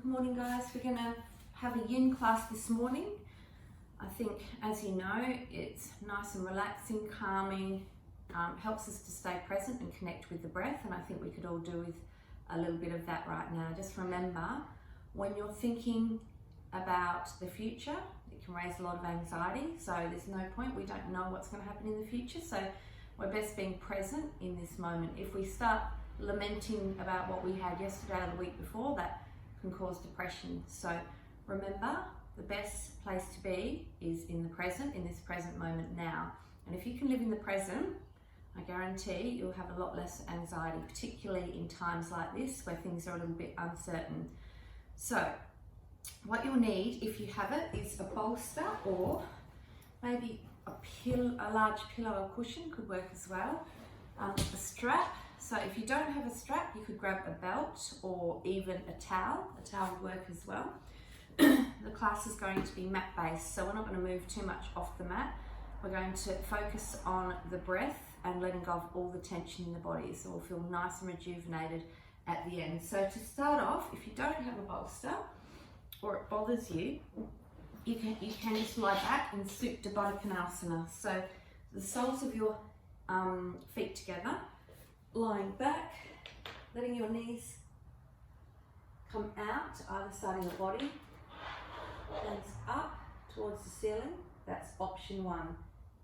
Good morning guys, we're going to have a yin class this morning. I think, as you know, it's nice and relaxing, calming, helps us to stay present and connect with the breath, and I think we could all do with a little bit of that right now. Just remember, when you're thinking about the future, it can raise a lot of anxiety, so there's no point. We don't know what's going to happen in the future, so we're best being present in this moment. If we start lamenting about what we had yesterday or the week before, that can cause depression. So remember, the best place to be is in the present, in this present moment now. And if you can live in the present, I guarantee you'll have a lot less anxiety, particularly in times like this where things are a little bit uncertain. So what you'll need, if you have it, is a bolster or maybe a large pillow or cushion could work as well. A strap. So if you don't have a strap, you could grab a belt or even a towel. A towel would work as well. The class is going to be mat based, so we're not going to move too much off the mat. We're going to focus on the breath and letting go of all the tension in the body, so we'll feel nice and rejuvenated at the end. So to start off, if you don't have a bolster or it bothers you, you can just lie back in Supta Baddha Konasana. So the soles of your feet together, lying back, letting your knees come out either side of your body, hands up towards the ceiling. That's option one.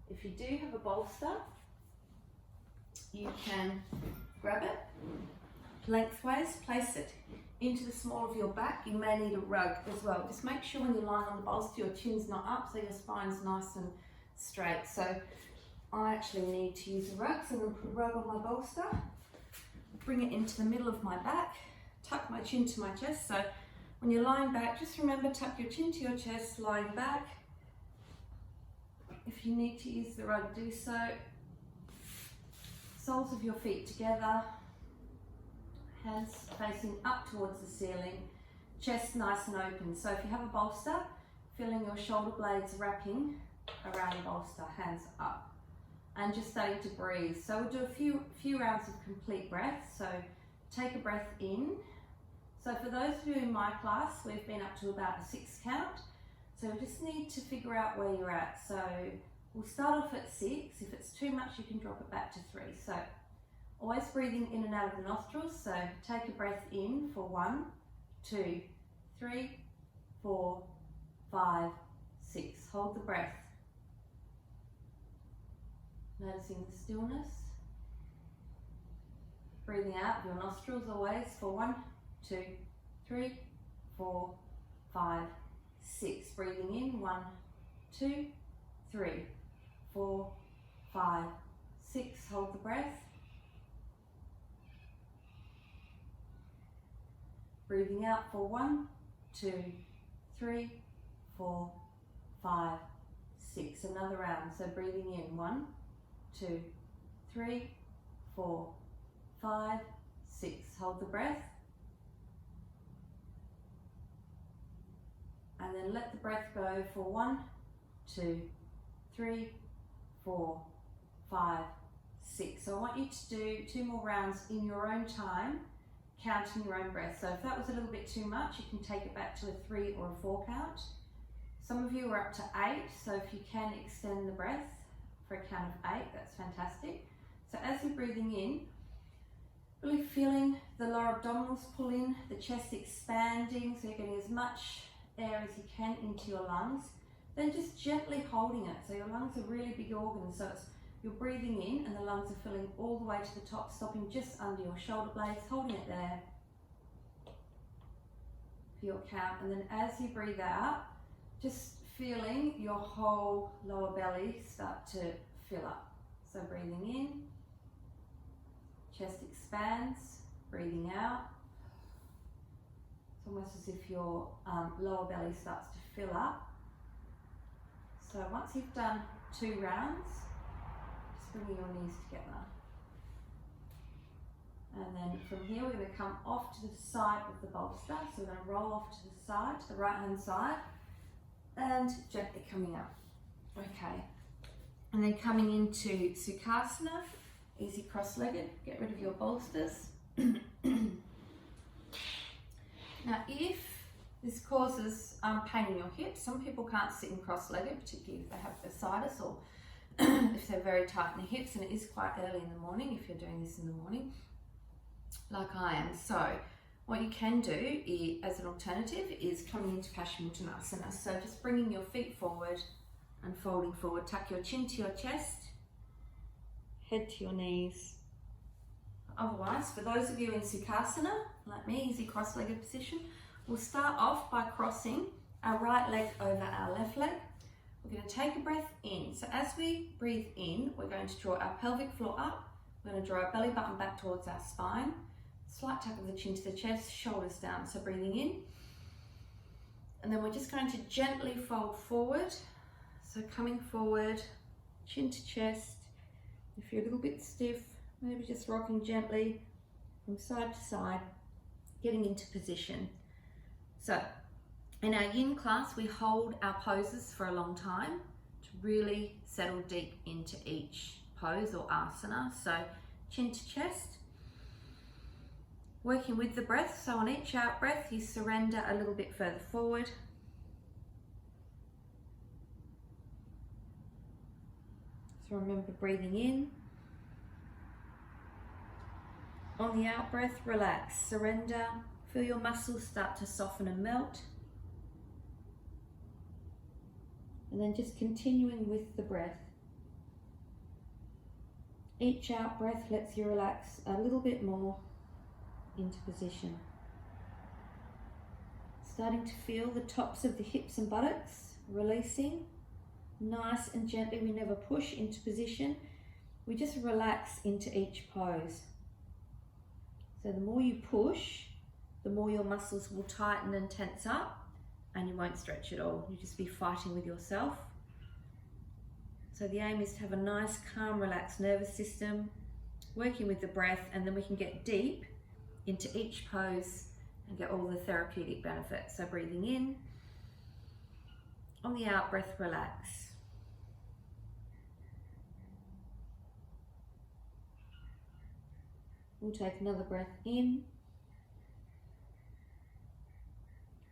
If you do have a bolster, you can grab it lengthways, place it into the small of your back. You may need a rug as well. Just make sure when you're lying on the bolster, your chin's not up, so your spine's nice and straight. So I actually need to use a rug, so I'm going to put a rug on my bolster, bring it into the middle of my back, tuck my chin to my chest. So when you're lying back, just remember, tuck your chin to your chest, lying back. If you need to use the rug, do so. Soles of your feet together, hands facing up towards the ceiling, chest nice and open. So if you have a bolster, feeling your shoulder blades wrapping around the bolster, hands up. And just starting to breathe. So we'll do a few rounds of complete breath. So take a breath in. So for those of you in my class, we've been up to about a 6 count. So we just need to figure out where you're at. So we'll start off at 6. If it's too much, you can drop it back to 3. So always breathing in and out of the nostrils. So take a breath in for 1, 2, 3, 4, 5, 6. Hold the breath. Noticing the stillness. Breathing out of your nostrils always for 1, 2, 3, 4, 5, 6. Breathing in 1, 2, 3, 4, 5, 6. Hold the breath. Breathing out for 1, 2, 3, 4, 5, 6. Another round. So breathing in 1, 2, 3, 4, 5, 6. Hold the breath. And then let the breath go for 1, 2, 3, 4, 5, 6. So I want you to do 2 more rounds in your own time, counting your own breath. So if that was a little bit too much, you can take it back to a 3 or a 4 count. Some of you are up to 8, so if you can extend the breath for a count of 8, that's fantastic. So as you're breathing in, really feeling the lower abdominals pull in, the chest expanding, so you're getting as much air as you can into your lungs. Then just gently holding it. So your lungs are really big organs, so you're breathing in and the lungs are filling all the way to the top, stopping just under your shoulder blades, holding it there for your count. And then as you breathe out, just feeling your whole lower belly start to fill up. So breathing in, chest expands, breathing out. It's almost as if your lower belly starts to fill up. So once you've done 2 rounds, just bringing your knees together. And then from here, we're going to come off to the side of the bolster. So we're going to roll off to the side, to the right hand side, and gently coming up. Okay. And then coming into Sukhasana, easy cross-legged. Get rid of your bolsters. Now, if This causes pain in your hips. Some people can't sit in cross-legged, particularly if they have bursitis or if they're very tight in the hips, and it is quite early in the morning if you're doing this in the morning, like I am. So what you can do as an alternative is coming into Paschimottanasana. So just bringing your feet forward and folding forward. Tuck your chin to your chest, head to your knees. Otherwise, for those of you in Sukhasana, like me, easy cross-legged position, we'll start off by crossing our right leg over our left leg. We're going to take a breath in. So as we breathe in, we're going to draw our pelvic floor up. We're going to draw our belly button back towards our spine. Slight tuck of the chin to the chest, shoulders down. So breathing in. And then we're just going to gently fold forward. So coming forward, chin to chest. If you're a little bit stiff, maybe just rocking gently from side to side, getting into position. So in our yin class, we hold our poses for a long time to really settle deep into each pose or asana. So chin to chest, working with the breath. So on each out breath, you surrender a little bit further forward. So remember breathing in. On the out breath, relax, surrender. Feel your muscles start to soften and melt. And then just continuing with the breath. Each out breath lets you relax a little bit more into position. Starting to feel the tops of the hips and buttocks releasing. Nice and gently, we never push into position. We just relax into each pose. So the more you push, the more your muscles will tighten and tense up, and you won't stretch at all. You'll just be fighting with yourself. So the aim is to have a nice, calm, relaxed nervous system, working with the breath, and then we can get deep into each pose and get all the therapeutic benefits. So breathing in, on the out breath, relax. We'll take another breath in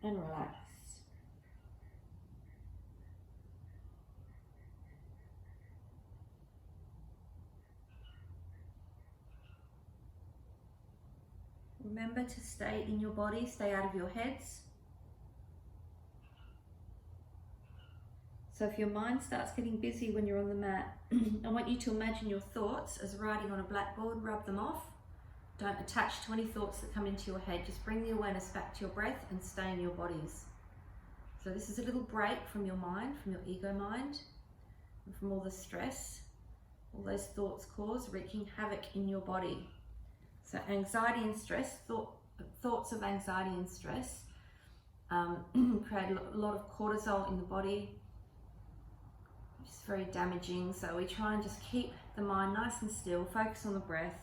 and relax. Remember to stay in your body, stay out of your heads. So if your mind starts getting busy when you're on the mat, I want you to imagine your thoughts as writing on a blackboard, rub them off. Don't attach to any thoughts that come into your head. Just bring the awareness back to your breath and stay in your bodies. So this is a little break from your mind, from your ego mind, and from all the stress, all those thoughts cause wreaking havoc in your body. So anxiety and stress, thoughts of anxiety and stress create a lot of cortisol in the body, which is very damaging. So we try and just keep the mind nice and still, focus on the breath.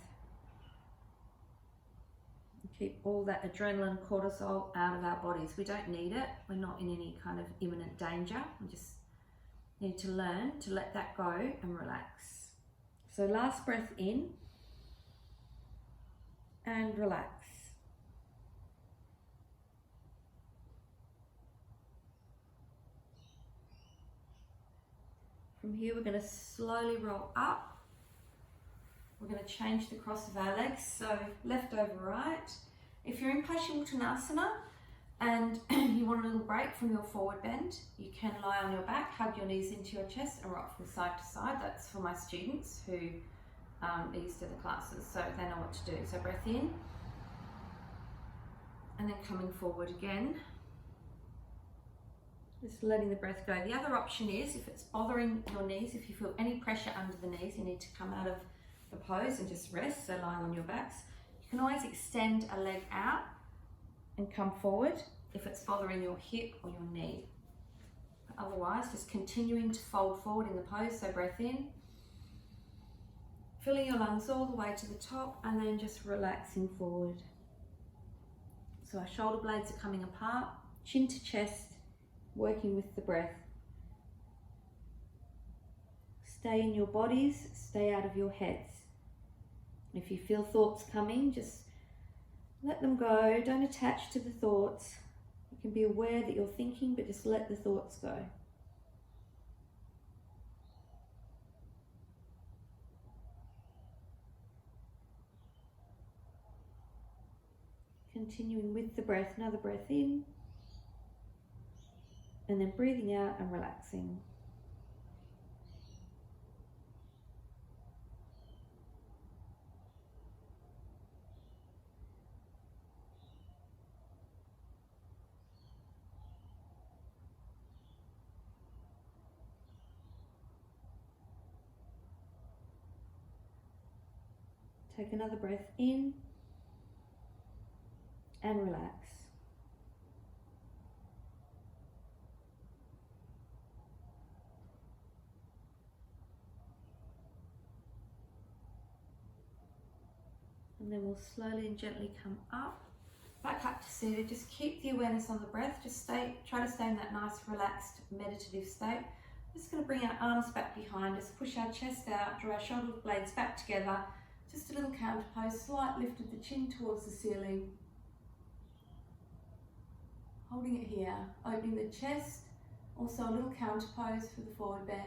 Keep all that adrenaline, cortisol out of our bodies. We don't need it. We're not in any kind of imminent danger. We just need to learn to let that go and relax. So last breath in and relax. From here, we're going to slowly roll up. We're going to change the cross of our legs, so left over right. If you're in Paschimottanasana and you want a little break from your forward bend, you can lie on your back, hug your knees into your chest and rock from side to side. That's for my students who are used to the classes, so they know what to do. So breath in and then coming forward again. Just letting the breath go. The other option is, if it's bothering your knees, if you feel any pressure under the knees, you need to come out of the pose and just rest, so lying on your backs. You can always extend a leg out and come forward if it's bothering your hip or your knee. But otherwise, just continuing to fold forward in the pose, so breath in, filling your lungs all the way to the top, and then just relaxing forward. So our shoulder blades are coming apart, chin to chest, working with the breath. Stay in your bodies, stay out of your heads. If you feel thoughts coming, just let them go. Don't attach to the thoughts. You can be aware that you're thinking, but just let the thoughts go. Continuing with the breath, another breath in, and then breathing out and relaxing. Take another breath in and relax. And then we'll slowly and gently come up, back up to seated. Just keep the awareness on the breath. Just try to stay in that nice, relaxed, meditative state. Just going to bring our arms back behind us, push our chest out, draw our shoulder blades back together. Just a little counter pose, slight lift of the chin towards the ceiling. Holding it here, opening the chest, also a little counter pose for the forward bend.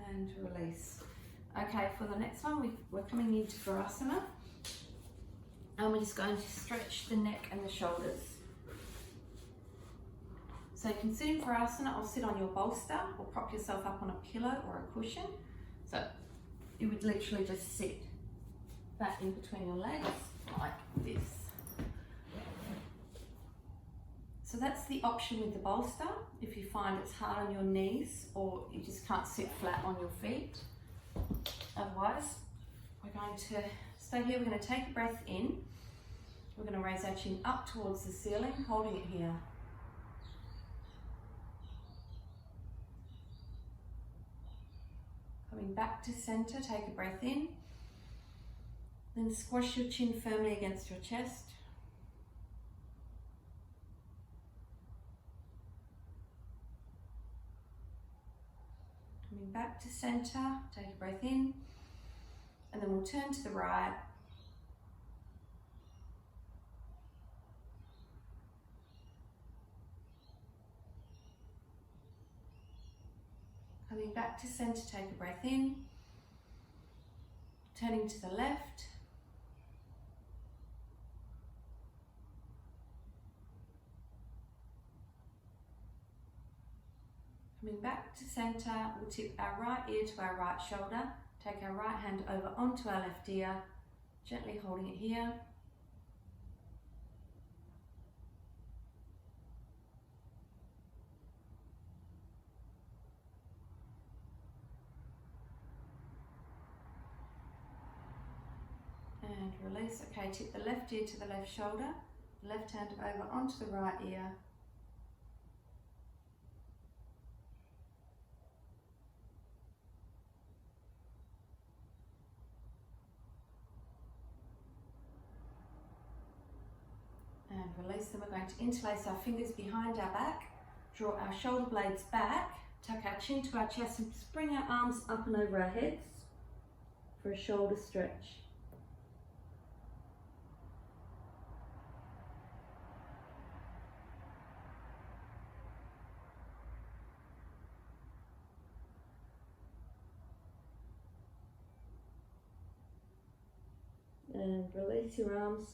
And release. Okay, for the next one, we're coming into Virasana. And we're just going to stretch the neck and the shoulders. So you can sit in Virasana or sit on your bolster or prop yourself up on a pillow or a cushion. So you would literally just sit back in between your legs like this. So that's the option with the bolster if you find it's hard on your knees or you just can't sit flat on your feet. Otherwise, we're going to stay here. We're going to take a breath in. We're going to raise our chin up towards the ceiling, holding it here. Coming back to center, take a breath in. Then squash your chin firmly against your chest. Coming back to center, take a breath in. And then we'll turn to the right. Coming back to center, take a breath in. Turning to the left. Coming back to center, we'll tip our right ear to our right shoulder. Take our right hand over onto our left ear, gently holding it here. And release. Okay, tip the left ear to the left shoulder, left hand over onto the right ear. And release them. We're going to interlace our fingers behind our back, draw our shoulder blades back, tuck our chin to our chest and just bring our arms up and over our heads for a shoulder stretch. And release your arms,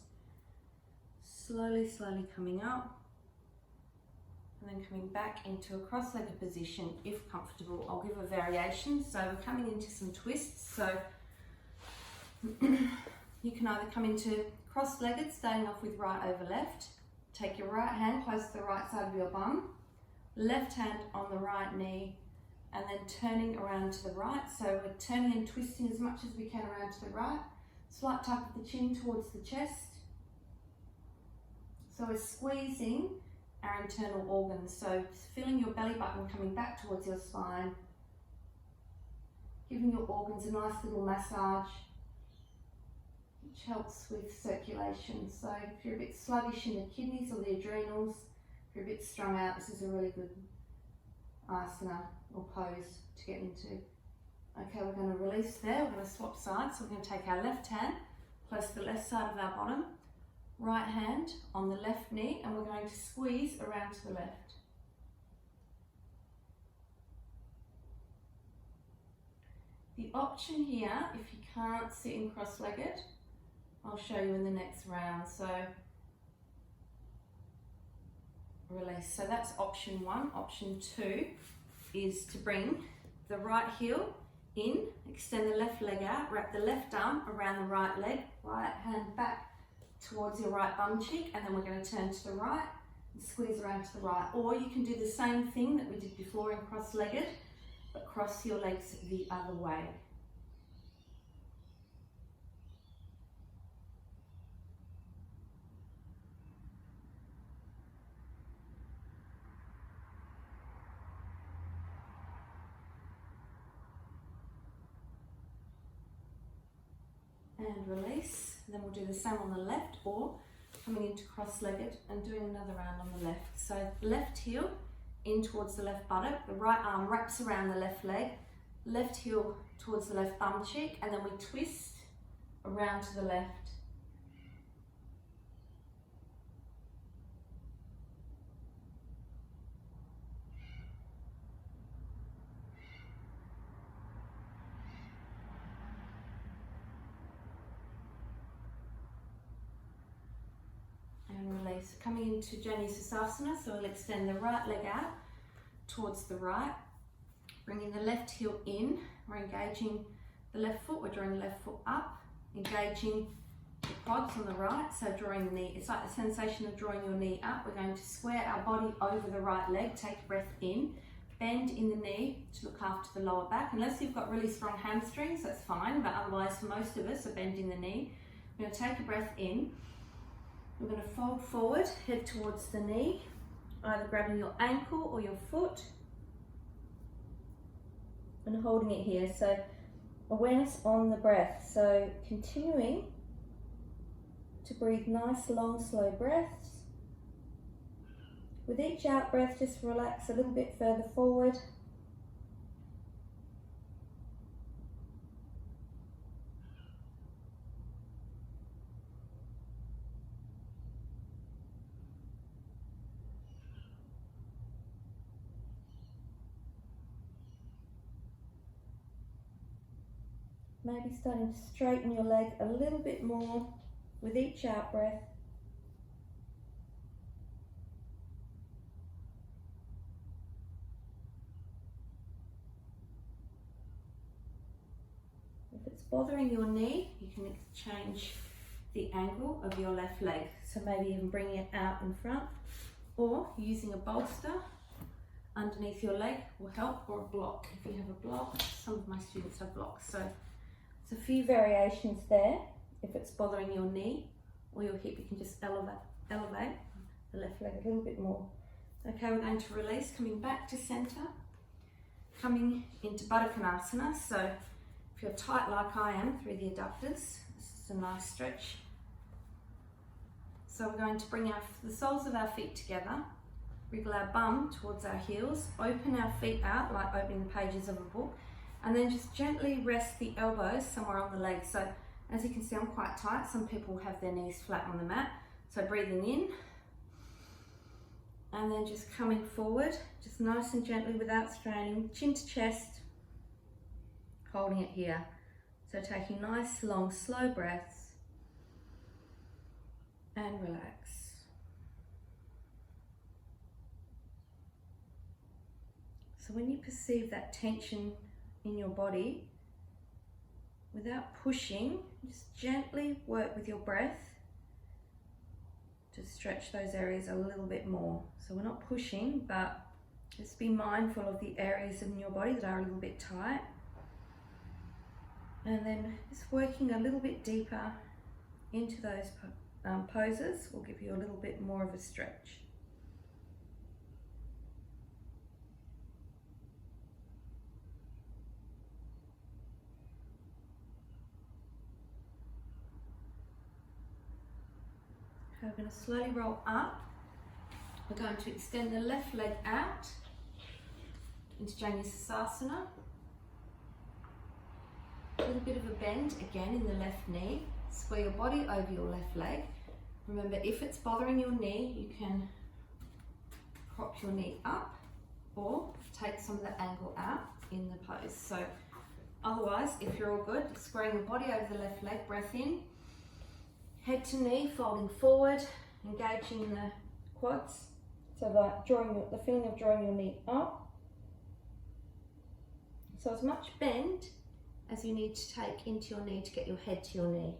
slowly coming up, and then coming back into a cross-legged position if comfortable. I'll give a variation. So we're coming into some twists. So you can either come into cross-legged, starting off with right over left. Take your right hand close to the right side of your bum, left hand on the right knee, and then turning around to the right. So we're turning and twisting as much as we can around to the right. Slight tuck of the chin towards the chest. So we're squeezing our internal organs. So feeling your belly button coming back towards your spine. Giving your organs a nice little massage, which helps with circulation. So if you're a bit sluggish in the kidneys or the adrenals, if you're a bit strung out, this is a really good asana or pose to get into. Okay, we're going to release there. We're going to swap sides. So we're going to take our left hand close to the left side of our bottom, right hand on the left knee, and we're going to squeeze around to the left. The option here, if you can't sit in cross-legged, I'll show you in the next round. So release. So that's option one. Option two is to bring the right heel in, extend the left leg out, wrap the left arm around the right leg, right hand back towards your right bum cheek, and then we're going to turn to the right and squeeze around to the right. Or you can do the same thing that we did before in cross-legged, but cross your legs the other way. And release. Then we'll do the same on the left, or coming into cross-legged and doing another round on the left. So left heel in towards the left buttock, the right arm wraps around the left leg, left heel towards the left bum cheek, and then we twist around to the left. And release. Coming into Janu Sirsasana, so we'll extend the right leg out towards the right, bringing the left heel in, we're engaging the left foot, we're drawing the left foot up, engaging the quads on the right, so drawing the knee, it's like the sensation of drawing your knee up. We're going to square our body over the right leg, take a breath in, bend in the knee to look after the lower back. Unless you've got really strong hamstrings, that's fine, but otherwise for most of us, a bend in the knee. We're going to take a breath in, we're going to fold forward, head towards the knee, either grabbing your ankle or your foot and holding it here. So awareness on the breath. So continuing to breathe nice, long, slow breaths. With each out breath, just relax a little bit further forward. Maybe starting to straighten your leg a little bit more with each out breath. If it's bothering your knee, you can change the angle of your left leg. So maybe even bringing it out in front, or using a bolster underneath your leg will help, or a block. If you have a block, some of my students have blocks. So there's a few variations there. If it's bothering your knee or your hip, you can just elevate the left leg a little bit more. Okay, we're going to release, coming back to center, coming into Baddha Konasana. So if you're tight like I am through the adductors, this is a nice stretch. So we're going to bring the soles of our feet together, wriggle our bum towards our heels, open our feet out like opening the pages of a book, and then just gently rest the elbows somewhere on the legs. So as you can see, I'm quite tight. Some people have their knees flat on the mat. So breathing in, and then just coming forward, just nice and gently without straining, chin to chest, holding it here. So taking nice, long, slow breaths, and relax. So when you perceive that tension in your body, without pushing, just gently work with your breath to stretch those areas a little bit more. So we're not pushing, but just be mindful of the areas in your body that are a little bit tight. And then just working a little bit deeper into those poses will give you a little bit more of a stretch. Okay, we're going to slowly roll up. We're going to extend the left leg out, into Janusarsana. A little bit of a bend again in the left knee. Square your body over your left leg. Remember, if it's bothering your knee, you can prop your knee up or take some of the angle out in the pose. So otherwise, if you're all good, squaring your body over the left leg, breath in, head to knee, folding forward, engaging the quads. So like the feeling of drawing your knee up. So as much bend as you need to take into your knee to get your head to your knee.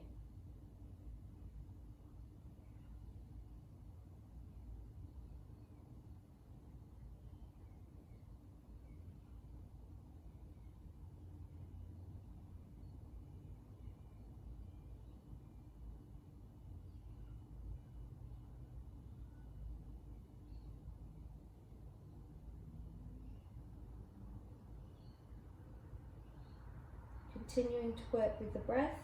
Continuing to work with the breath.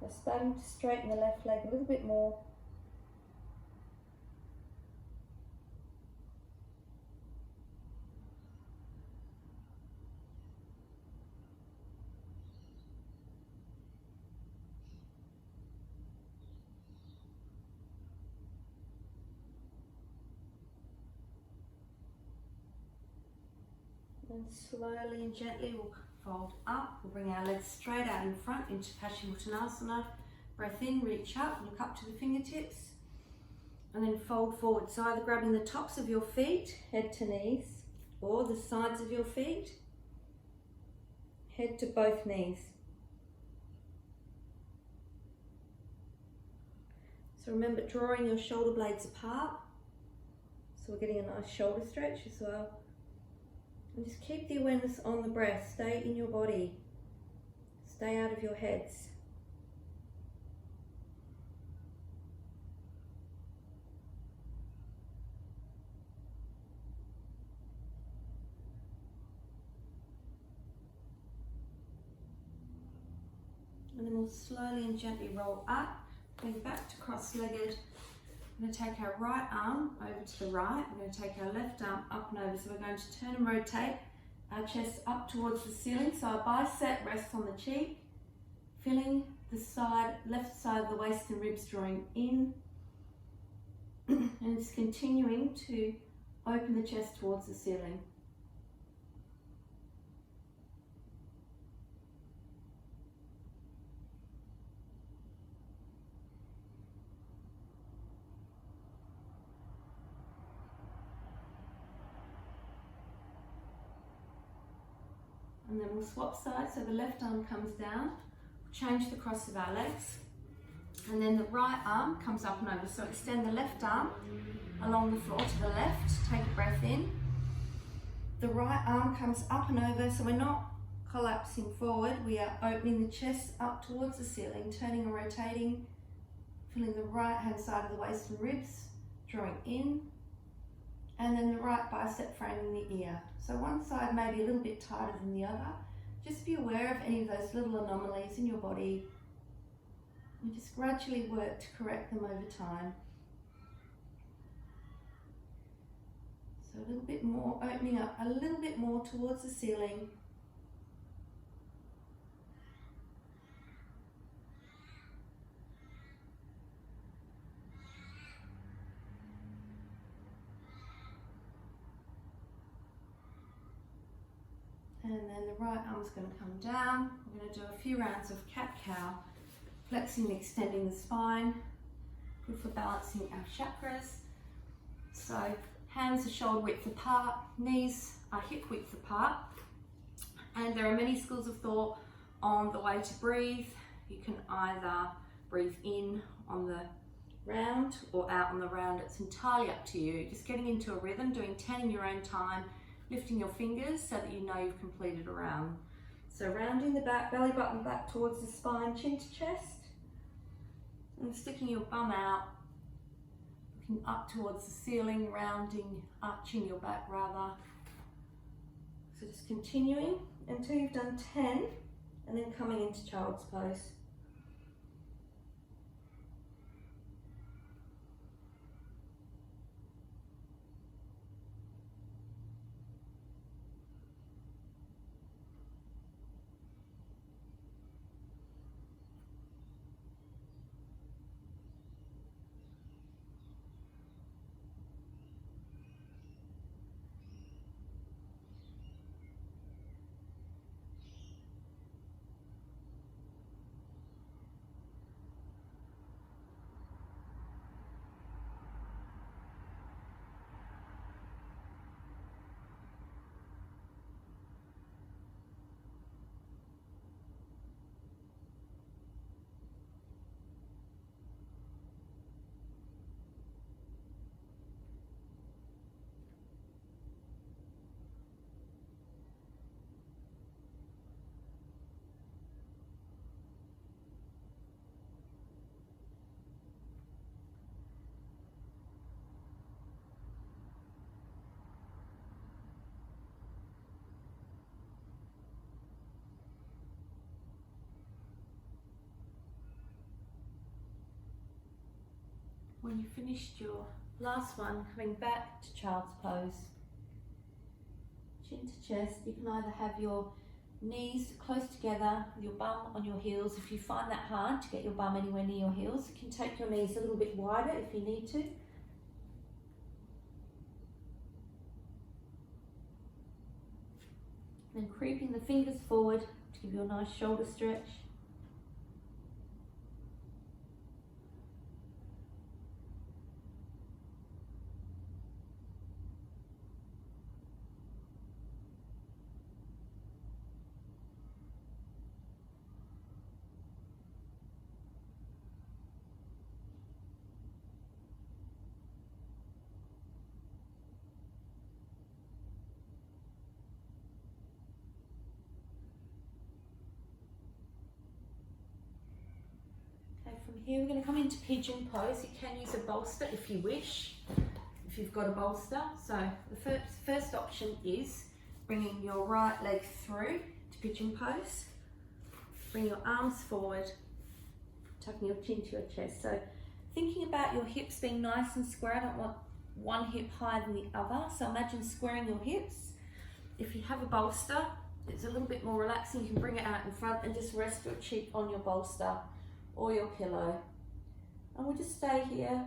We're starting to straighten the left leg a little bit more. And slowly and gently we'll fold up. We'll bring our legs straight out in front into Paschimottanasana. Breath in, reach up, look up to the fingertips, and then fold forward. So either grabbing the tops of your feet, head to knees, or the sides of your feet, head to both knees. So remember drawing your shoulder blades apart. So we're getting a nice shoulder stretch as well. And just keep the awareness on the breath. Stay in your body. Stay out of your heads. And then we'll slowly and gently roll up, bring back to cross-legged. We're going to take our right arm over to the right. We're going to take our left arm up and over. So we're going to turn and rotate our chest up towards the ceiling. So our bicep rests on the cheek, feeling the side, left side of the waist and ribs drawing in. And it's continuing to open the chest towards the ceiling. And then we'll swap sides, so the left arm comes down, change the cross of our legs, and then the right arm comes up and over. So extend the left arm along the floor to the left, take a breath in. The right arm comes up and over, so we're not collapsing forward, we are opening the chest up towards the ceiling, turning and rotating, feeling the right hand side of the waist and ribs, drawing in, and then the right bicep framing the ear. So one side may be a little bit tighter than the other. Just be aware of any of those little anomalies in your body and just gradually work to correct them over time. So a little bit more, opening up a little bit more towards the ceiling. And then the right arm's going to come down. We're going to do a few rounds of cat-cow, flexing and extending the spine. Good for balancing our chakras. So hands are shoulder width apart, knees are hip width apart. And there are many schools of thought on the way to breathe. You can either breathe in on the round or out on the round. It's entirely up to you. Just getting into a rhythm, doing 10 in your own time, lifting your fingers so that you know you've completed a round. So rounding the back, belly button back towards the spine, chin to chest, and sticking your bum out, looking up towards the ceiling, rounding, arching your back rather. So just continuing until you've done 10, and then coming into child's pose. When you've finished your last one, coming back to child's pose. Chin to chest, you can either have your knees close together with your bum on your heels. If you find that hard to get your bum anywhere near your heels, you can take your knees a little bit wider if you need to. And creeping the fingers forward to give you a nice shoulder stretch. From here we're going to come into pigeon pose. You can use a bolster if you wish, if you've got a bolster. So the first option is bringing your right leg through to pigeon pose. Bring your arms forward, tucking your chin to your chest. So thinking about your hips being nice and square. I don't want one hip higher than the other. So imagine squaring your hips. If you have a bolster, it's a little bit more relaxing. You can bring it out in front and just rest your cheek on your bolster or your pillow, and we'll just stay here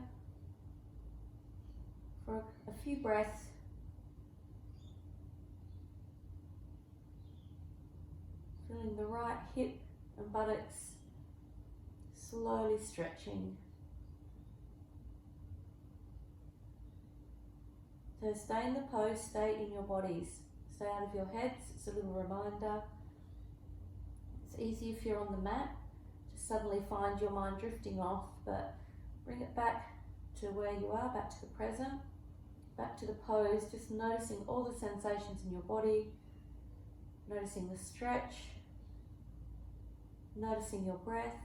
for a few breaths. Feeling the right hip and buttocks slowly stretching. So stay in the pose, stay in your bodies, stay out of your heads. It's a little reminder. It's easy if you're on the mat. Suddenly find your mind drifting off, but bring it back to where you are, back to the present, back to the pose, just noticing all the sensations in your body, noticing the stretch, noticing your breath.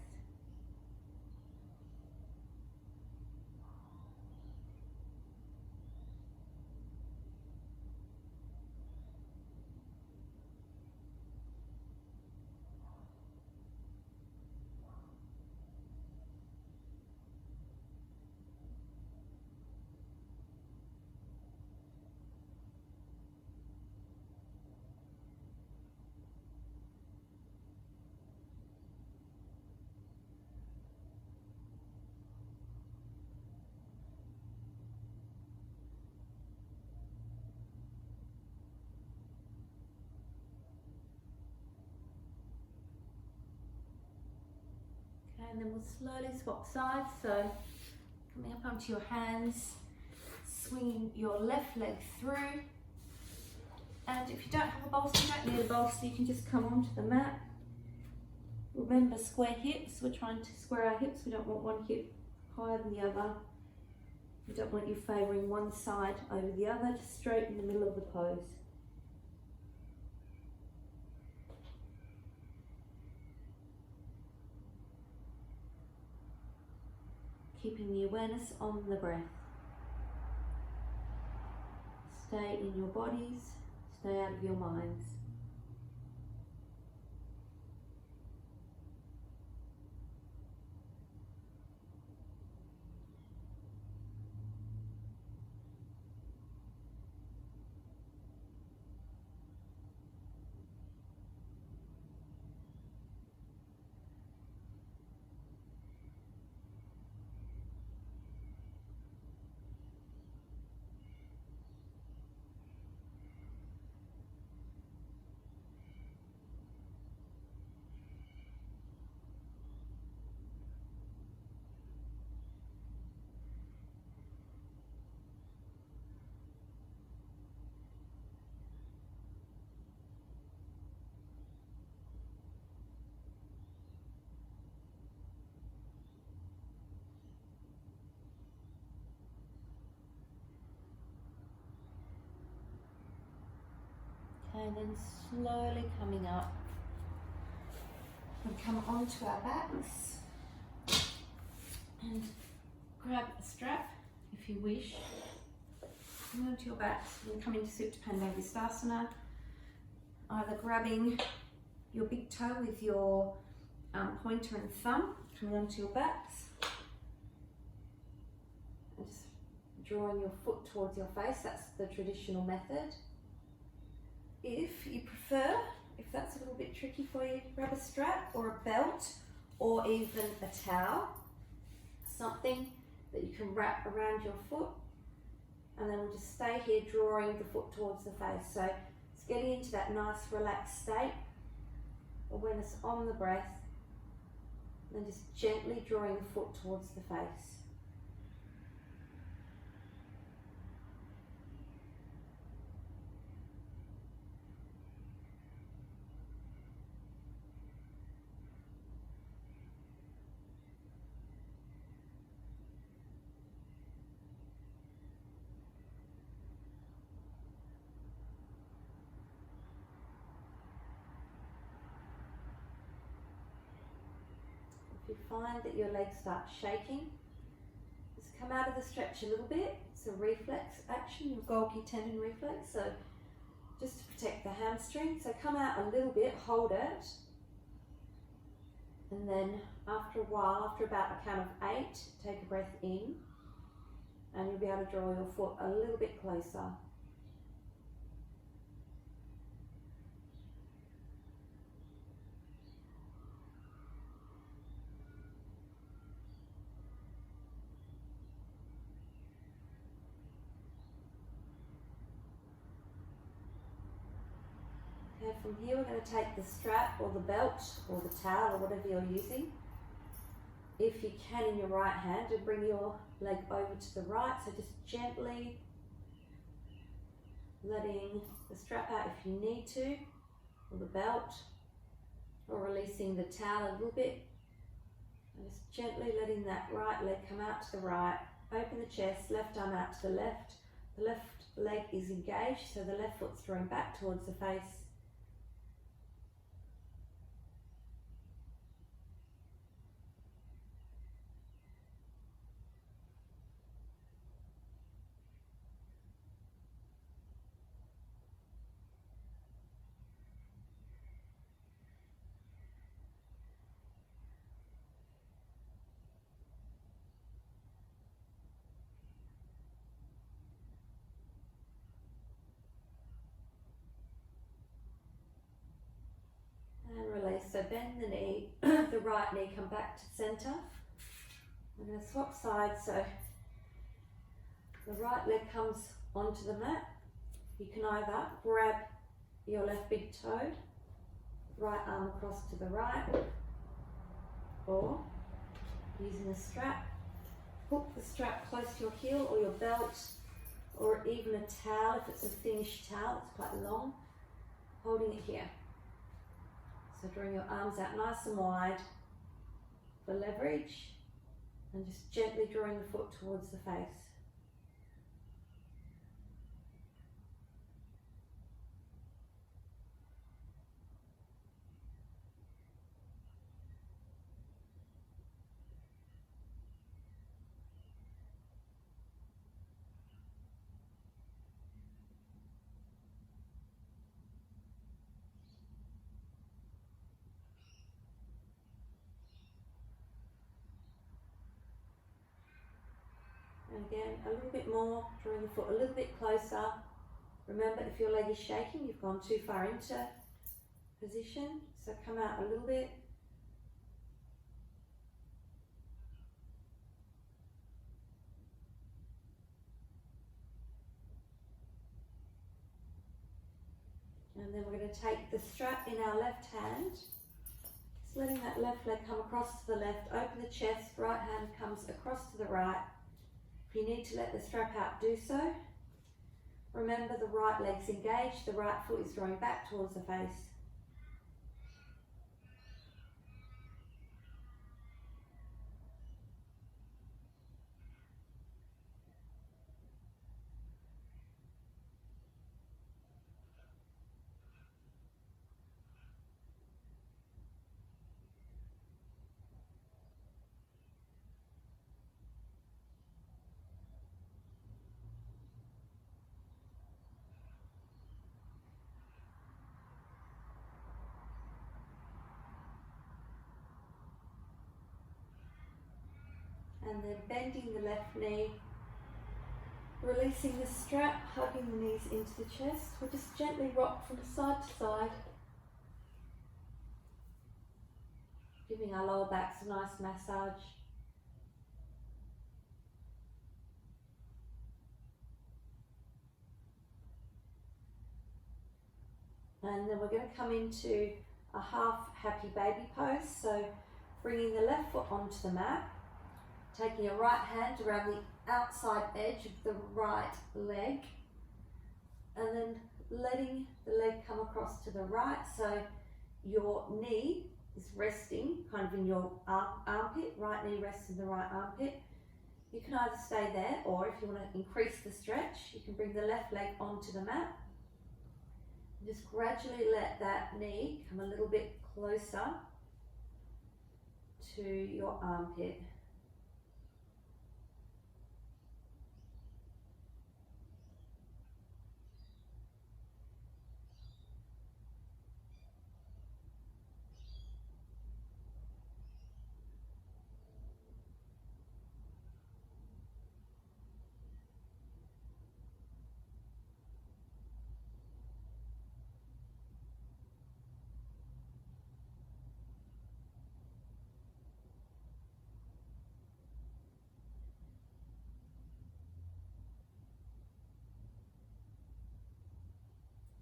And then we'll slowly swap sides. So coming up onto your hands, swinging your left leg through. And if you don't have a bolster, you don't need a bolster, you can just come onto the mat. Remember, square hips. We're trying to square our hips. We don't want one hip higher than the other. We don't want you favouring one side over the other, just straight in the middle of the pose. Keeping the awareness on the breath. Stay in your bodies, stay out of your minds. And then slowly coming up, we come onto our backs and grab a strap if you wish. Come onto your backs and come into Supta Padangusthasana, either grabbing your big toe with your pointer and thumb, coming onto your backs, Just drawing your foot towards your face, that's the traditional method. If you prefer, if that's a little bit tricky for you, grab a strap or a belt or even a towel, something that you can wrap around your foot, and then we'll just stay here drawing the foot towards the face. So it's getting into that nice relaxed state, awareness on the breath, and just gently drawing the foot towards the face. If you find that your legs start shaking, just come out of the stretch a little bit. It's a reflex action, your Golgi tendon reflex, so just to protect the hamstring. So come out a little bit, hold it, and then after a while, after about a count of 8, take a breath in, and you'll be able to draw your foot a little bit closer. Okay, from here we're going to take the strap or the belt or the towel or whatever you're using, if you can, in your right hand, and bring your leg over to the right. So just gently letting the strap out if you need to, or the belt, or releasing the towel a little bit. And just gently letting that right leg come out to the right. Open the chest, left arm out to the left. The left leg is engaged, so the left foot's drawing back towards the face. And release, so bend the knee, the right knee come back to center. I'm going to swap sides, so the right leg comes onto the mat. You can either grab your left big toe, right arm across to the right, or using a strap, hook the strap close to your heel or your belt, or even a towel if it's a finished towel, it's quite long, holding it here. So drawing your arms out nice and wide for leverage, and just gently drawing the foot towards the face. And again, a little bit more, drawing the foot a little bit closer. Remember, if your leg is shaking, you've gone too far into position, so come out a little bit. And then we're going to take the strap in our left hand, just letting that left leg come across to the left, open the chest, right hand comes across to the right. If you need to let the strap out, do so. Remember, the right leg's engaged, the right foot is drawing back towards the face. And then bending the left knee, Releasing the strap, hugging the knees into the chest. We'll just gently rock from side to side, giving our lower backs a nice massage. And then we're going to come into a half happy baby pose. So bringing the left foot onto the mat, taking your right hand around the outside edge of the right leg, and then letting the leg come across to the right, so your knee is resting kind of in your armpit, right knee rests in the right armpit. You can either stay there, or if you want to increase the stretch, you can bring the left leg onto the mat. Just gradually let that knee come a little bit closer to your armpit.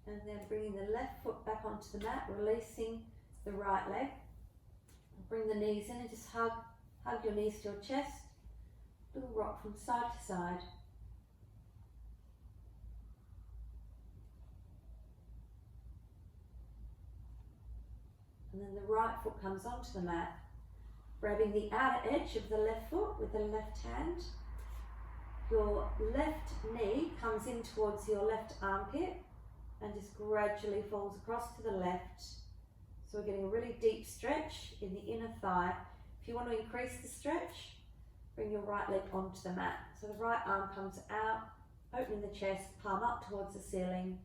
And then bringing the left foot back onto the mat, releasing the right leg. Bring the knees in and just hug your knees to your chest. Little rock from side to side. And then the right foot comes onto the mat, grabbing the outer edge of the left foot with the left hand. Your left knee comes in towards your left armpit and just gradually falls across to the left. So we're getting a really deep stretch in the inner thigh. If you want to increase the stretch, bring your right leg onto the mat. So the right arm comes out, opening the chest, palm up towards the ceiling.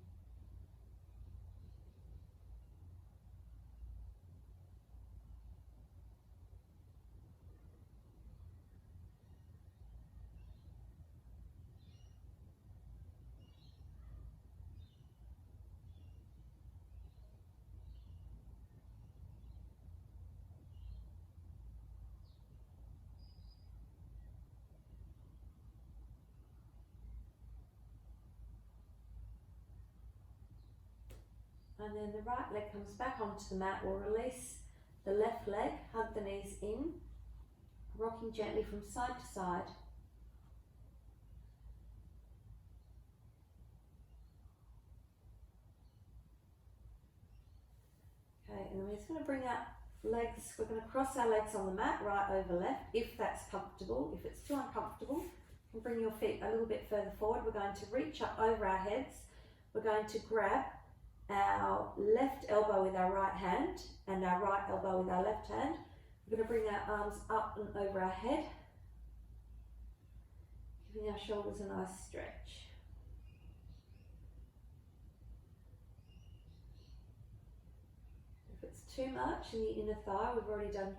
And then the right leg comes back onto the mat. We'll release the left leg, hug the knees in, rocking gently from side to side. Okay, and we're just going to bring our legs, we're going to cross our legs on the mat, right over left, if that's comfortable. If it's too uncomfortable, you can bring your feet a little bit further forward. We're going to reach up over our heads. We're going to grab our left elbow with our right hand and our right elbow with our left hand. We're going to bring our arms up and over our head, giving our shoulders a nice stretch. If it's too much in the inner thigh, we've already done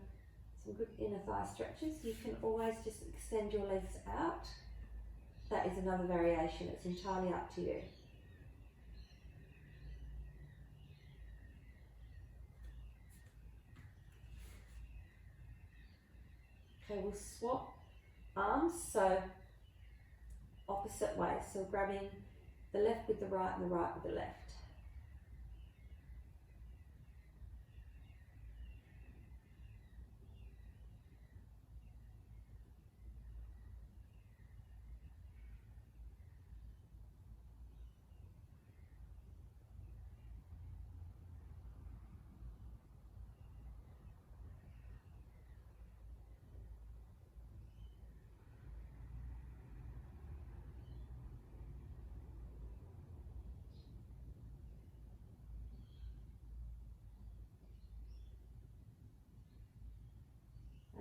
some good inner thigh stretches. You can always just extend your legs out. That is another variation. It's entirely up to you. Okay, we'll swap arms, so opposite way. So grabbing the left with the right and the right with the left.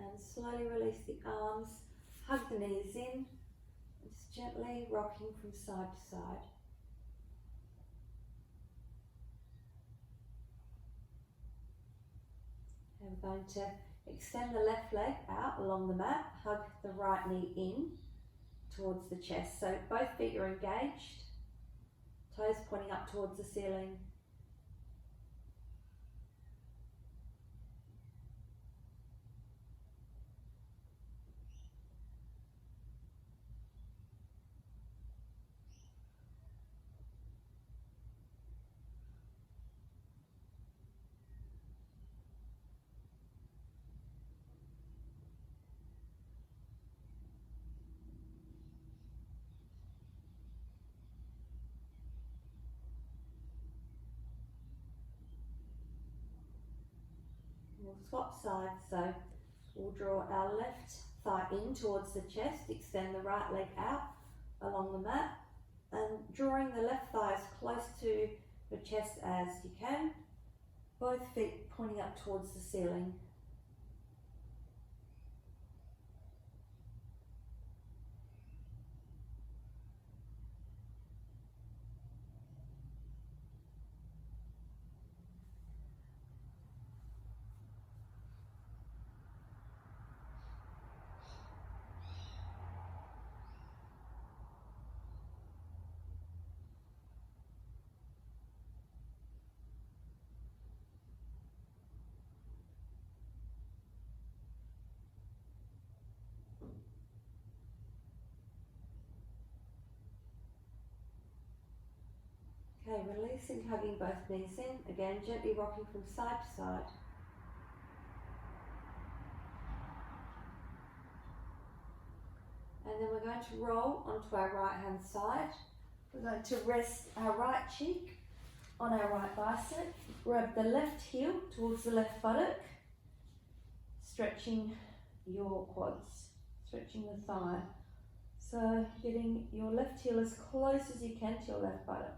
And slowly release the arms, hug the knees in, and just gently rocking from side to side. And we're going to extend the left leg out along the mat, hug the right knee in towards the chest. So both feet are engaged, toes pointing up towards the ceiling. We'll swap sides, so we'll draw our left thigh in towards the chest, extend the right leg out along the mat, and drawing the left thigh as close to the chest as you can, both feet pointing up towards the ceiling. Okay, releasing, hugging both knees in, again gently rocking from side to side. And then we're going to roll onto our right hand side. We're going to rest our right cheek on our right bicep, grab the left heel towards the left buttock, stretching your quads, stretching the thigh. So getting your left heel as close as you can to your left buttock.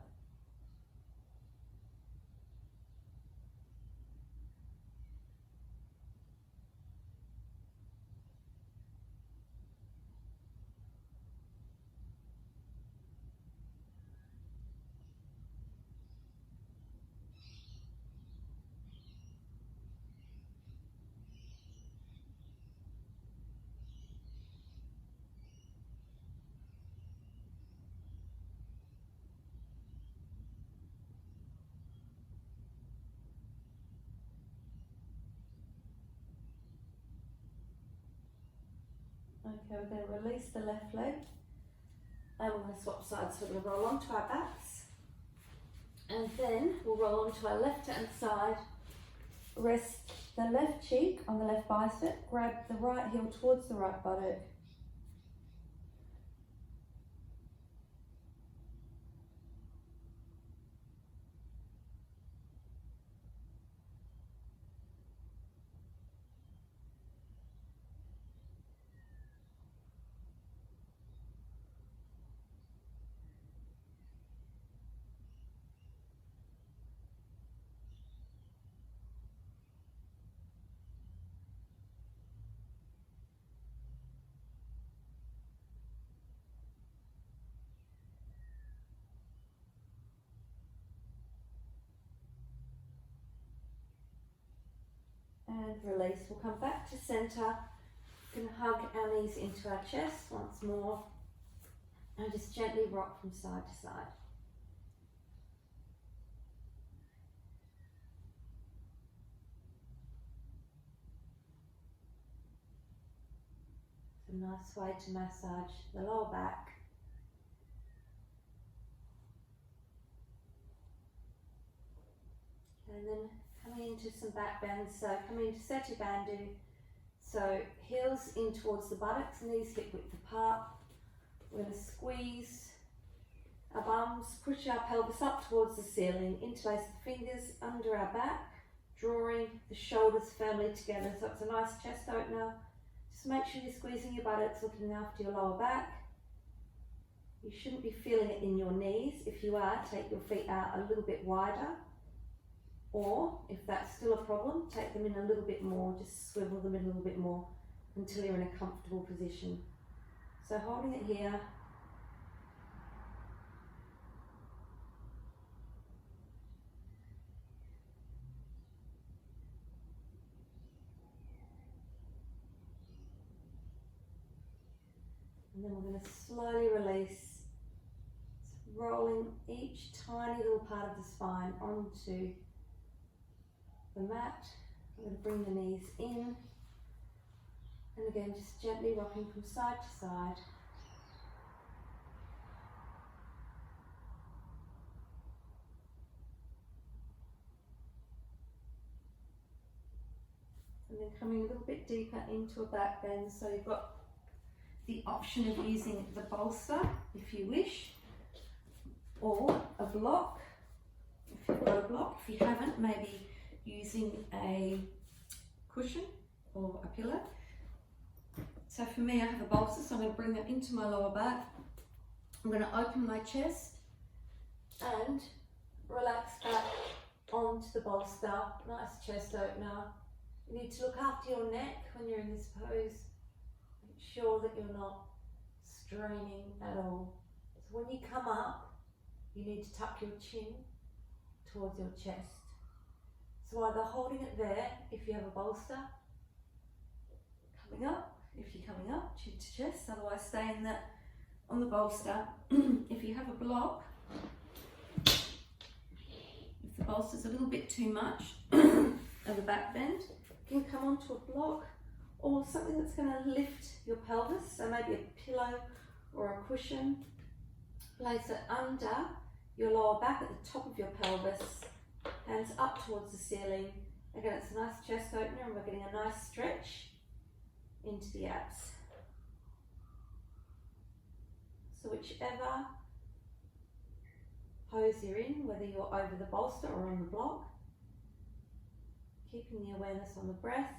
Okay, we're going to release the left leg and we're going to swap sides. So we're going to roll onto our backs and then we'll roll onto our left hand side, rest the left cheek on the left bicep, grab the right heel towards the right buttock. And release. We'll come back to centre. We're going to hug our knees into our chest once more and just gently rock from side to side. It's a nice way to massage the lower back. And then coming into some back bends, so coming into Setu Bandhu, so heels in towards the buttocks, knees hip width apart. We're going to squeeze our bums, push our pelvis up towards the ceiling, interlace the fingers under our back, drawing the shoulders firmly together, so it's a nice chest opener. Just make sure you're squeezing your buttocks, looking after your lower back. You shouldn't be feeling it in your knees. If you are, take your feet out a little bit wider. Or, if that's still a problem, take them in a little bit more, just swivel them in a little bit more until you're in a comfortable position. So holding it here. And then we're going to slowly release, rolling each tiny little part of the spine onto the mat. I'm going to bring the knees in, and again just gently rocking from side to side. And then coming a little bit deeper into a back bend, so you've got the option of using the bolster if you wish, or a block if you've got a block. If you haven't, maybe using a cushion or a pillow. So for me, I have a bolster, so I'm going to bring that into my lower back. I'm going to open my chest and relax back onto the bolster. Nice chest opener. You need to look after your neck when you're in this pose. Make sure that you're not straining at all. So when you come up, you need to tuck your chin towards your chest. So either holding it there if you have a bolster, coming up if you're coming up, chin to chest, otherwise stay in that on the bolster. If you have a block, if the bolster's a little bit too much of a back bend, you can come onto a block or something that's going to lift your pelvis, so maybe a pillow or a cushion. Place it under your lower back at the top of your pelvis, hands up towards the ceiling. Again, it's a nice chest opener and we're getting a nice stretch into the abs. So whichever pose you're in, whether you're over the bolster or on the block, keeping the awareness on the breath.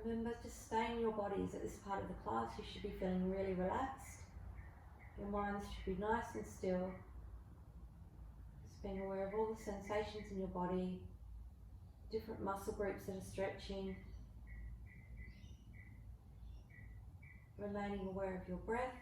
Remember to stay in your bodies at this part of the class. You should be feeling really relaxed. Your minds should be nice and still. Just being aware of all the sensations in your body, different muscle groups that are stretching. Remaining aware of your breath.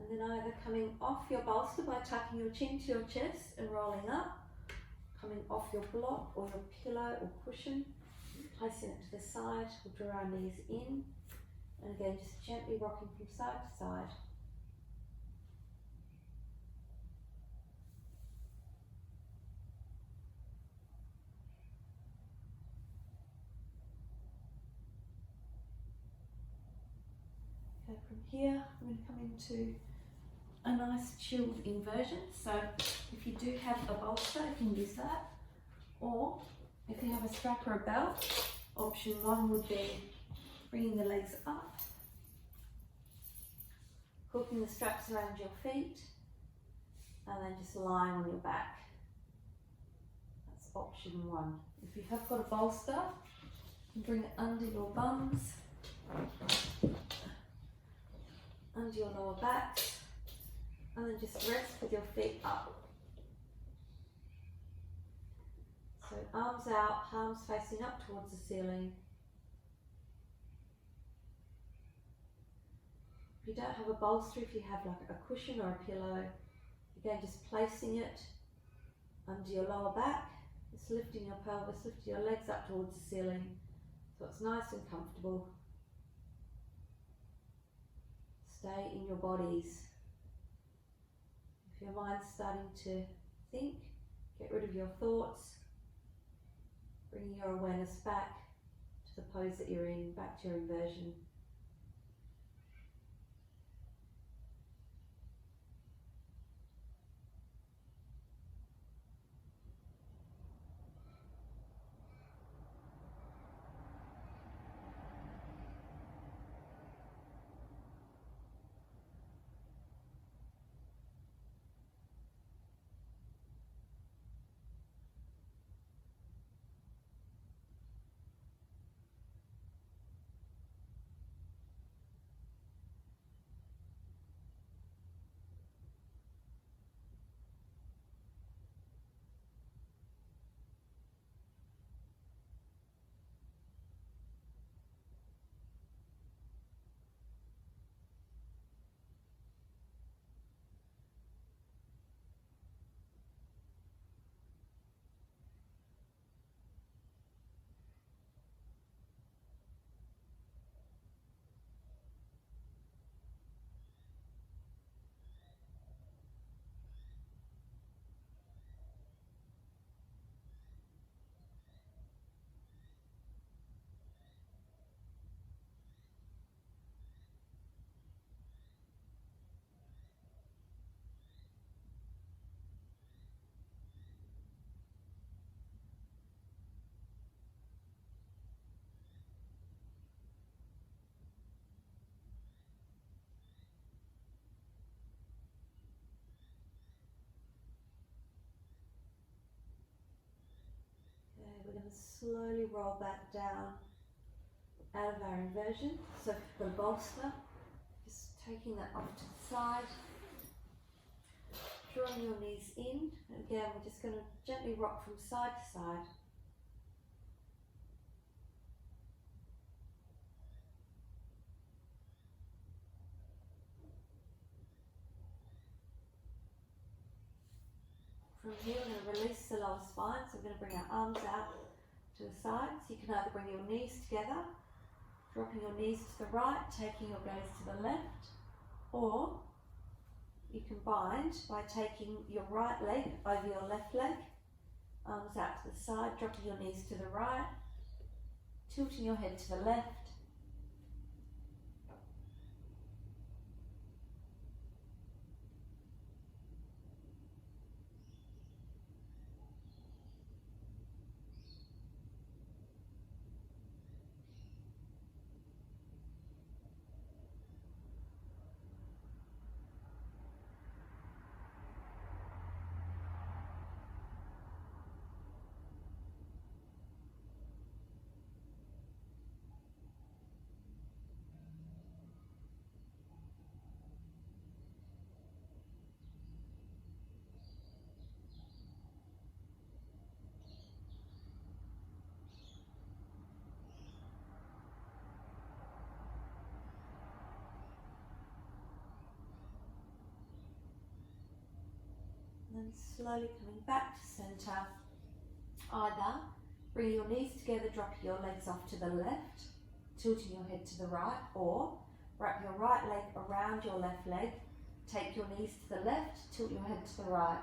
And then either coming off your bolster by tucking your chin to your chest and rolling up, coming off your block or your pillow or cushion, placing it to the side, we'll draw our knees in, and again just gently rocking from side to side. Okay, from here I'm going to come into a nice chilled inversion. So if you do have a bolster, you can use that, or if you have a strap or a belt, option one would be bringing the legs up, hooking the straps around your feet, and then just lying on your back. That's option one. If you have got a bolster, you can bring it under your bums, under your lower back, and then just rest with your feet up. So arms out, palms facing up towards the ceiling. If you don't have a bolster, if you have like a cushion or a pillow, again just placing it under your lower back, just lifting your pelvis, lifting your legs up towards the ceiling so it's nice and comfortable. Stay in your bodies. If your mind's starting to think, get rid of your thoughts, bringing your awareness back to the pose that you're in, back to your inversion. slowly roll back down out of our inversion. So if you've got a bolster, just taking that off to the side, drawing your knees in. Again, we're just going to gently rock from side to side. From here, we're going to release the lower spine, so we're going to bring our arms out to the side. So you can either bring your knees together, dropping your knees to the right, taking your gaze to the left, or you can bind by taking your right leg over your left leg, arms out to the side, dropping your knees to the right, tilting your head to the left. And then slowly coming back to centre, either bring your knees together, drop your legs off to the left, tilting your head to the right, or wrap your right leg around your left leg, take your knees to the left, tilt your head to the right.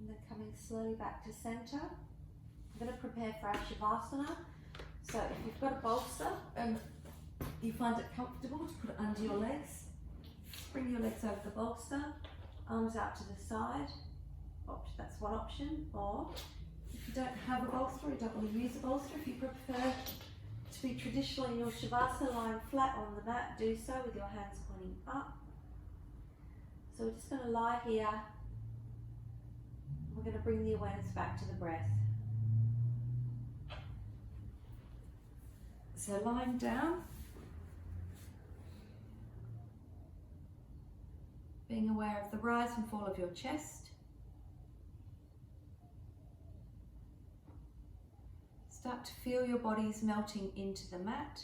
And then coming slowly back to centre. I'm going to prepare for our Shavasana. So if you've got a bolster and you find it comfortable to put it under your legs, bring your legs over the bolster, arms out to the side. That's one option. Or if you don't have a bolster, or you don't want to use a bolster, if you prefer to be traditionally in your Shavasana, lying flat on the mat, do so with your hands pointing up. So we're just going to lie here. We're going to bring the awareness back to the breath. So lying down, being aware of the rise and fall of your chest. Start to feel your bodies melting into the mat.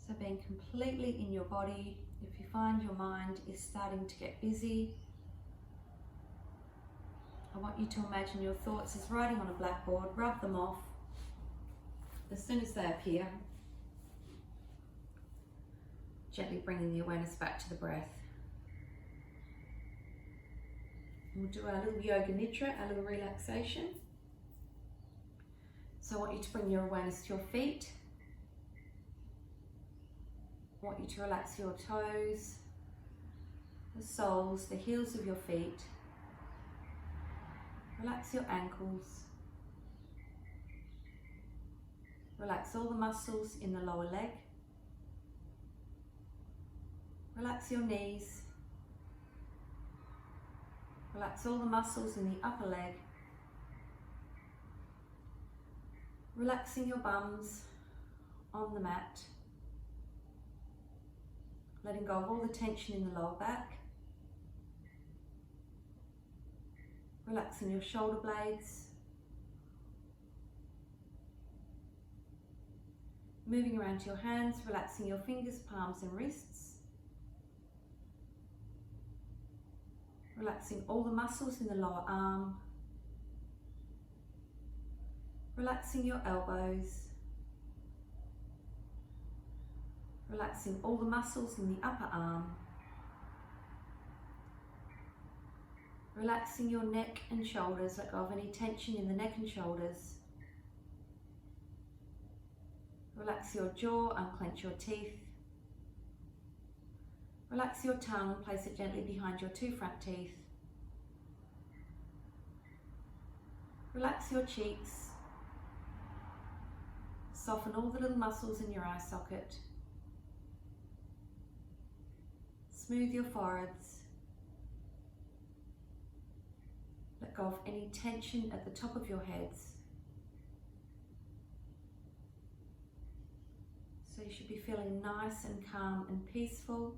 So being completely in your body. If you find your mind is starting to get busy, I want you to imagine your thoughts as writing on a blackboard, rub them off. As soon as they appear, gently bringing the awareness back to the breath. And we'll do our little yoga nidra, our little relaxation. So I want you to bring your awareness to your feet. I want you to relax your toes, the soles, the heels of your feet. Relax your ankles. Relax all the muscles in the lower leg. Relax your knees. Relax all the muscles in the upper leg. Relaxing your bums on the mat. Letting go of all the tension in the lower back. Relaxing your shoulder blades. Moving around to your hands, relaxing your fingers, palms and wrists. Relaxing all the muscles in the lower arm. Relaxing your elbows, relaxing all the muscles in the upper arm, relaxing your neck and shoulders, let go of any tension in the neck and shoulders. Relax your jaw, unclench your teeth. Relax your tongue, place it gently behind your 2 front teeth. Relax your cheeks. Soften all the little muscles in your eye socket. Smooth your foreheads. Let go of any tension at the top of your heads. So you should be feeling nice and calm and peaceful.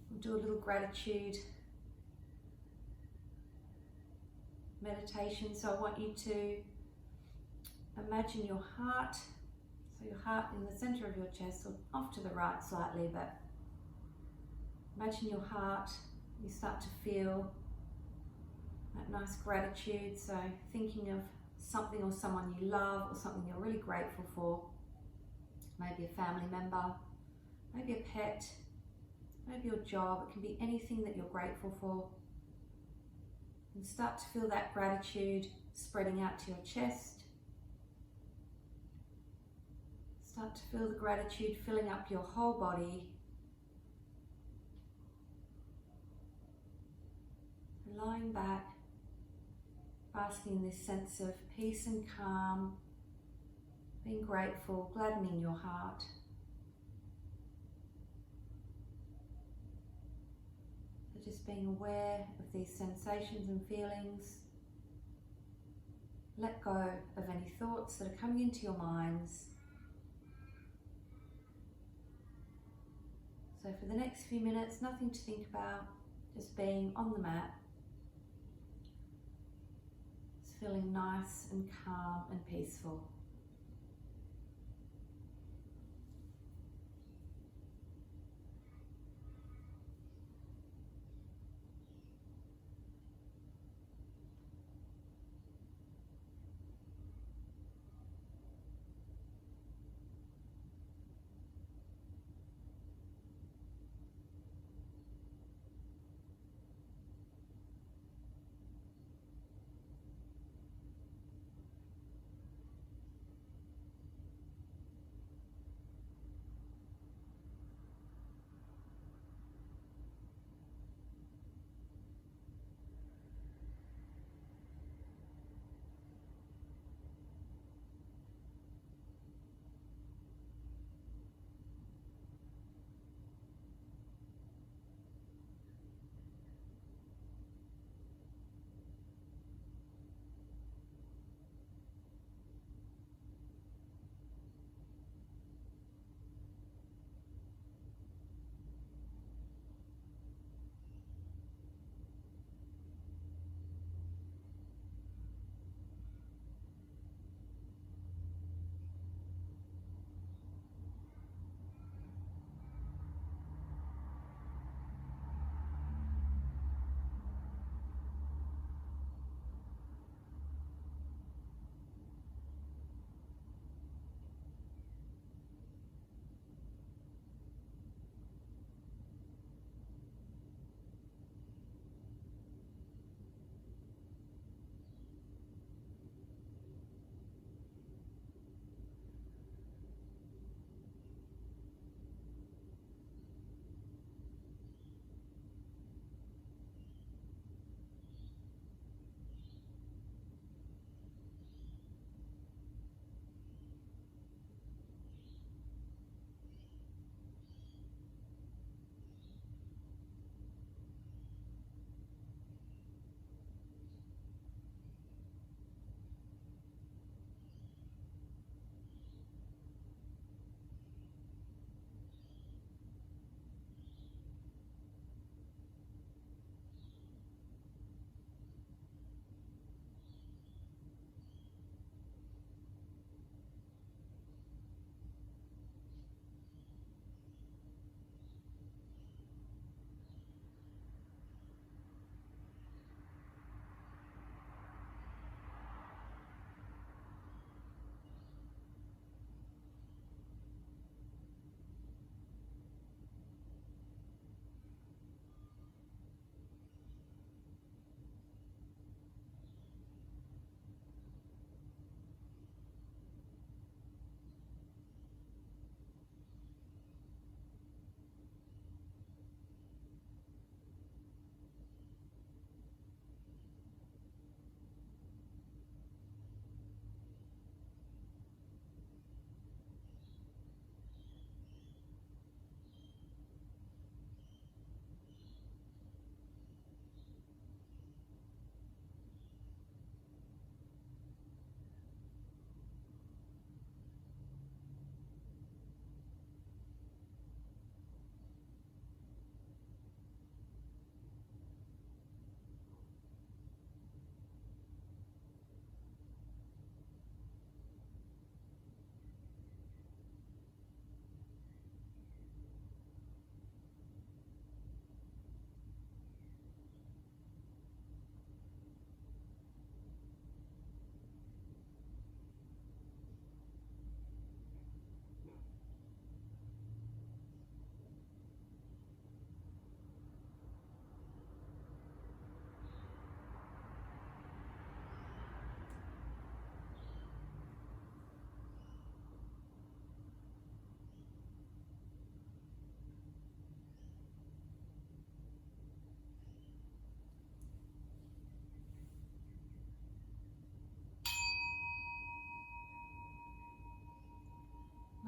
We'll do a little gratitude meditation. So I want you to imagine your heart, so your heart in the center of your chest, or off to the right slightly, but imagine your heart. You start to feel that nice gratitude, so thinking of something or someone you love or something you're really grateful for. Maybe a family member, maybe a pet, maybe your job. It can be anything that you're grateful for. And start to feel that gratitude spreading out to your chest. Start to feel the gratitude filling up your whole body. Lying back, basking in this sense of peace and calm, being grateful, gladdening your heart. So just being aware of these sensations and feelings. Let go of any thoughts that are coming into your minds. So for the next few minutes, nothing to think about, just being on the mat. Just feeling nice and calm and peaceful.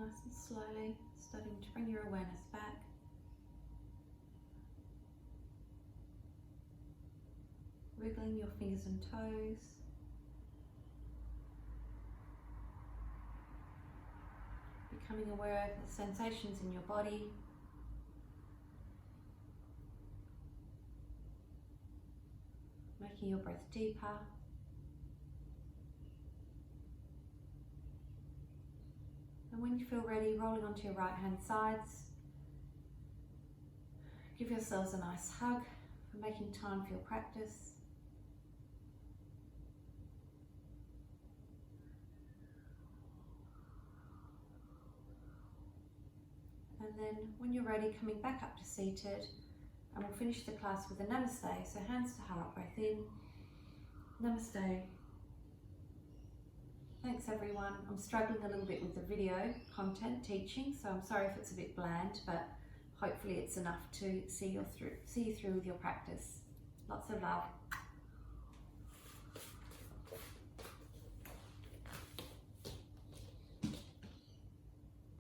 Nice and slowly, starting to bring your awareness back. Wiggling your fingers and toes. Becoming aware of the sensations in your body. Making your breath deeper. And when you feel ready, rolling onto your right hand sides. Give yourselves a nice hug for making time for your practice. And then when you're ready, coming back up to seated, and we'll finish the class with a namaste. So hands to heart, breath in. Namaste. Thanks everyone. I'm struggling a little bit with the video content teaching, so I'm sorry if it's a bit bland, but hopefully it's enough to see you through with your practice. Lots of love.